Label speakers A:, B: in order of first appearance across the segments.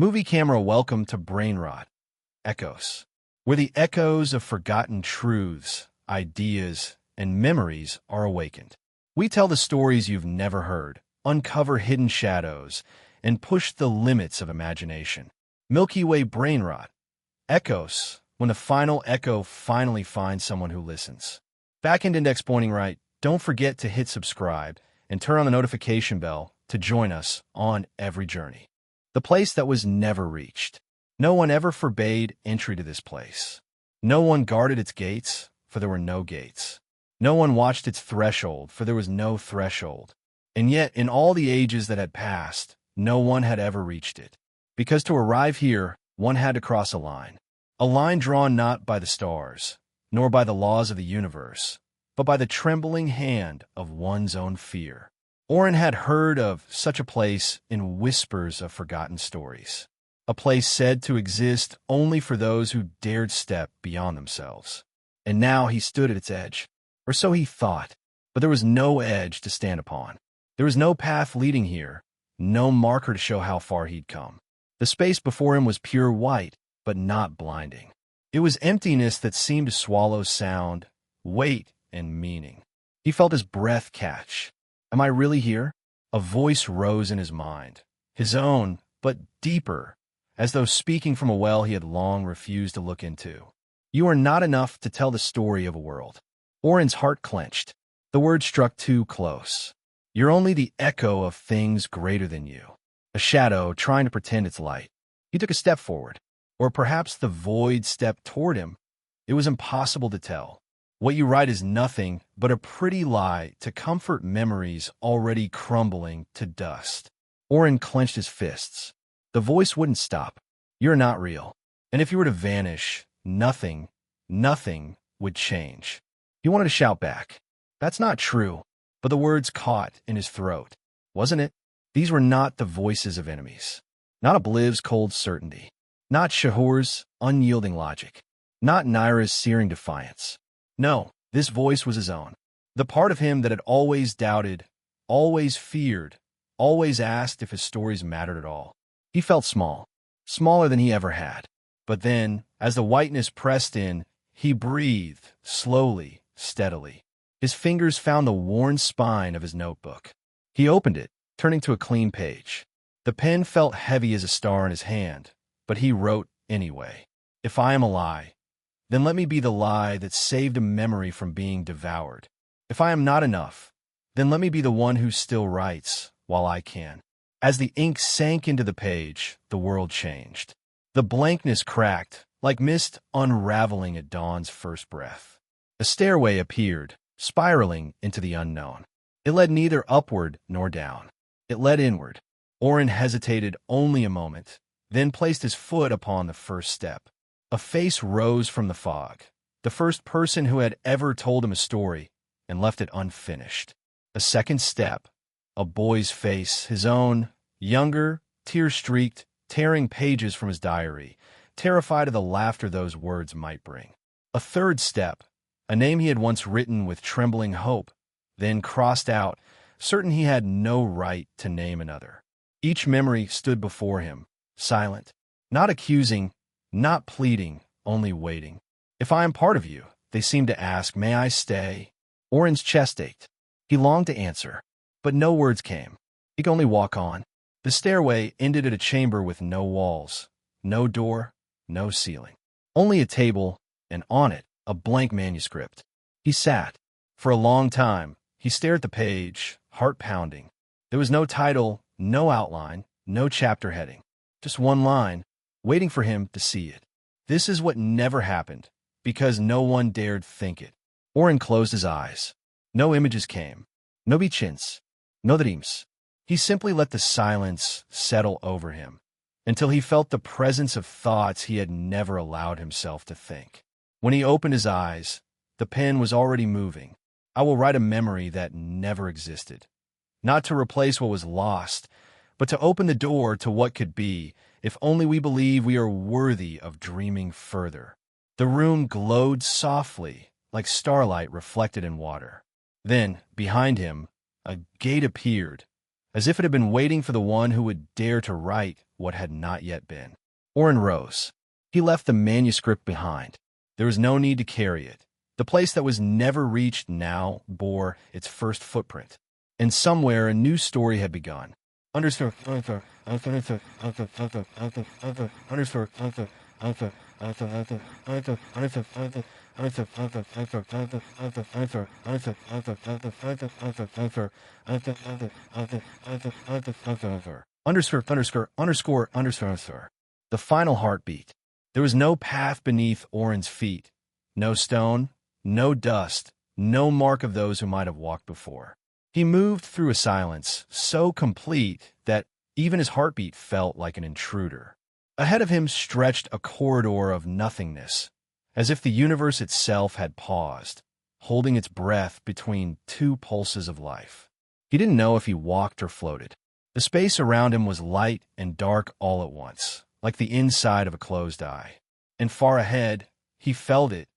A: Movie camera, welcome to Brainrot, Echoes, where the echoes of forgotten truths, ideas, and memories are awakened. We tell the stories you've never heard, uncover hidden shadows, and push the limits of imagination. Milky Way Brainrot, Echoes, when the final echo finally finds someone who listens. Back-end index pointing right, don't forget to hit subscribe and turn on the notification bell to join us on every journey. The place that was never reached. No one ever forbade entry to this place. No one guarded its gates, for there were no gates. No one watched its threshold, for there was no threshold. And yet, in all the ages that had passed, no one had ever reached it. Because to arrive here, one had to cross a line drawn not by the stars, nor by the laws of the universe, but by the trembling hand of one's own fear. Oren had heard of such a place in whispers of forgotten stories, a place said to exist only for those who dared step beyond themselves. And now he stood at its edge, or so he thought, but there was no edge to stand upon. There was no path leading here, no marker to show how far he'd come. The space before him was pure white, but not blinding. It was emptiness that seemed to swallow sound, weight, and meaning. He felt his breath catch. Am I really here? A voice rose in his mind, his own, but deeper, as though speaking from a well he had long refused to look into. You are not enough to tell the story of a world. Oren's heart clenched. The word struck too close. You're only the echo of things greater than you, a shadow trying to pretend it's light. He took a step forward, or perhaps the void stepped toward him. It was impossible to tell. What you write is nothing but a pretty lie to comfort memories already crumbling to dust. Oren clenched his fists. The voice wouldn't stop. You're not real. And if you were to vanish, nothing would change. He wanted to shout back. That's not true. But the words caught in his throat. Wasn't it? These were not the voices of enemies. Not Obliv's cold certainty. Not Shahur's unyielding logic. Not Naira's searing defiance. No, this voice was his own. The part of him that had always doubted, always feared, always asked if his stories mattered at all. He felt small, smaller than he ever had. But then, as the whiteness pressed in, he breathed, slowly, steadily. His fingers found the worn spine of his notebook. He opened it, turning to a clean page. The pen felt heavy as a star in his hand, but he wrote anyway. If I am a lie, then let me be the lie that saved a memory from being devoured. If I am not enough, then let me be the one who still writes while I can. As the ink sank into the page, the world changed. The blankness cracked, like mist unraveling at dawn's first breath. A stairway appeared, spiraling into the unknown. It led neither upward nor down. It led inward. Oren hesitated only a moment, then placed his foot upon the first step. A face rose from the fog, the first person who had ever told him a story and left it unfinished. A second step, a boy's face, his own, younger, tear-streaked, tearing pages from his diary, terrified of the laughter those words might bring. A third step, a name he had once written with trembling hope, then crossed out, certain he had no right to name another. Each memory stood before him, silent, not accusing, not pleading, only waiting. If I am part of you, they seemed to ask, may I stay? Oren's chest ached. He longed to answer, but no words came. He could only walk on. The stairway ended at a chamber with no walls, no door, no ceiling. Only a table, and on it, a blank manuscript. He sat. For a long time, he stared at the page, heart pounding. There was no title, no outline, no chapter heading. Just one line, waiting for him to see it. This is what never happened, because no one dared think it. Oren closed his eyes. No images came. No bichins. No dreams. He simply let the silence settle over him, until he felt the presence of thoughts he had never allowed himself to think. When he opened his eyes, the pen was already moving. I will write a memory that never existed. Not to replace what was lost, but to open the door to what could be, if only we believe we are worthy of dreaming further. The room glowed softly, like starlight reflected in water. Then, behind him, a gate appeared, as if it had been waiting for the one who would dare to write what had not yet been. Oren rose. He left the manuscript behind. There was no need to carry it. The place that was never reached now bore its first footprint. And somewhere a new story had begun. Understood. The final heartbeat. There was no path beneath Oren's feet. No stone, no dust, no mark of those who might have walked before. He moved through a silence so complete that even his heartbeat felt like an intruder. Ahead of him stretched a corridor of nothingness, as if the universe itself had paused, holding its breath between two pulses of life. He didn't know if he walked or floated. The space around him was light and dark all at once, like the inside of a closed eye. And far ahead, he felt it,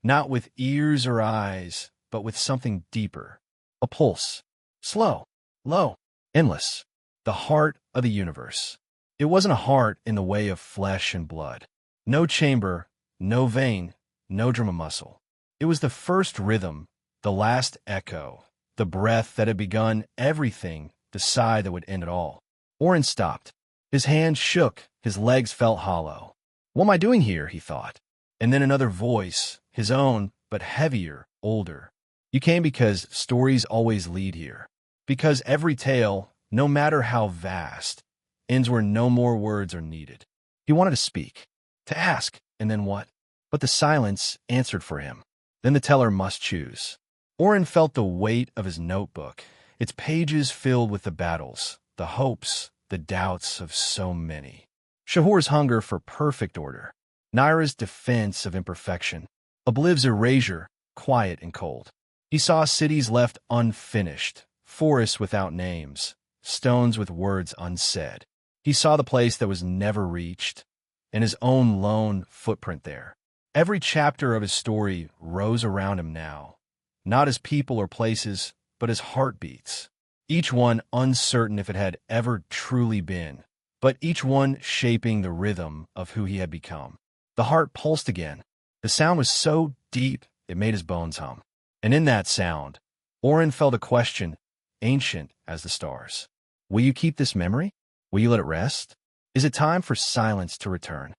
A: not with ears or eyes, but with something deeper. A pulse. Slow, low, endless. The heart of the universe. It wasn't a heart in the way of flesh and blood. No chamber, no vein, no drum of muscle. It was the first rhythm, the last echo, the breath that had begun everything, the sigh that would end it all. Oren stopped. His hands shook, his legs felt hollow. What am I doing here, he thought. And then another voice, his own, but heavier, older. You came because stories always lead here. Because every tale, no matter how vast, ends where no more words are needed. He wanted to speak, to ask, and then what? But the silence answered for him. Then the teller must choose. Oren felt the weight of his notebook, its pages filled with the battles, the hopes, the doubts of so many. Shahor's hunger for perfect order, Naira's defense of imperfection, Obliv's erasure, quiet and cold. He saw cities left unfinished, forests without names, stones with words unsaid. He saw the place that was never reached, and his own lone footprint there. Every chapter of his story rose around him now, not as people or places, but as heartbeats, each one uncertain if it had ever truly been, but each one shaping the rhythm of who he had become. The heart pulsed again. The sound was so deep it made his bones hum. And in that sound, Oren felt a question, ancient as the stars. Will you keep this memory? Will you let it rest? Is it time for silence to return?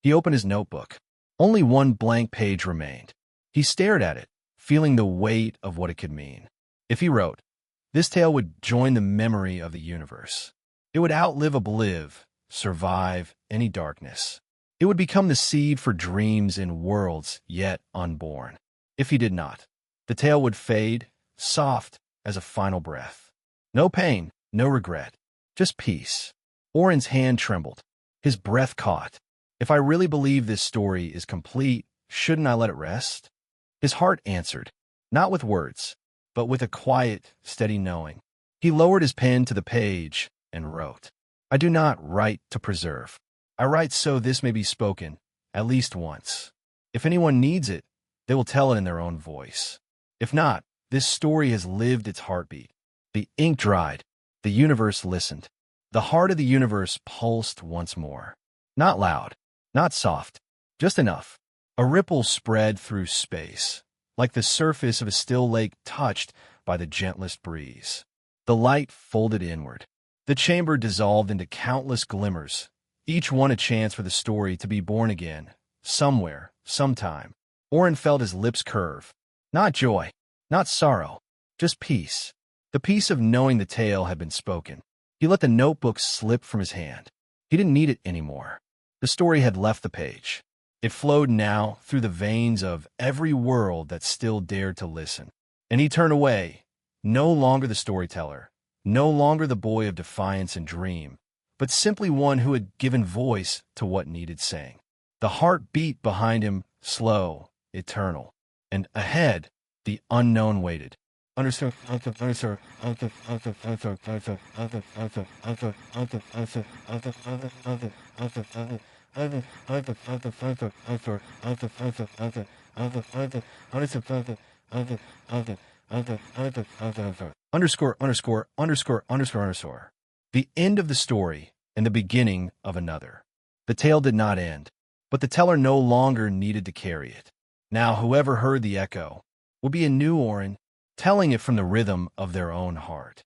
A: He opened his notebook. Only one blank page remained. He stared at it, feeling the weight of what it could mean. If he wrote, this tale would join the memory of the universe. It would outlive Obliv, survive any darkness. It would become the seed for dreams in worlds yet unborn. If he did not, the tale would fade, soft as a final breath. No pain, no regret, just peace. Oren's hand trembled. His breath caught. If I really believe this story is complete, shouldn't I let it rest? His heart answered, not with words, but with a quiet, steady knowing. He lowered his pen to the page and wrote, I do not write to preserve. I write so this may be spoken, at least once. If anyone needs it, they will tell it in their own voice. If not, this story has lived its heartbeat. The ink dried. The universe listened. The heart of the universe pulsed once more. Not loud, not soft, just enough. A ripple spread through space, like the surface of a still lake touched by the gentlest breeze. The light folded inward. The chamber dissolved into countless glimmers, each one a chance for the story to be born again, somewhere, sometime. Oren felt his lips curve. Not joy, not sorrow, just peace. The peace of knowing the tale had been spoken. He let the notebook slip from his hand. He didn't need it anymore. The story had left the page. It flowed now through the veins of every world that still dared to listen. And he turned away, no longer the storyteller, no longer the boy of defiance and dream, but simply one who had given voice to what needed saying. The heart beat behind him, slow, eternal. And ahead, the unknown waited. Understood. Underscore, underscore, underscore, underscore, underscore. The end of the story and the beginning of another. The tale did not end, but the teller no longer needed to carry it. Now whoever heard the echo would be a new Orin, telling it from the rhythm of their own heart.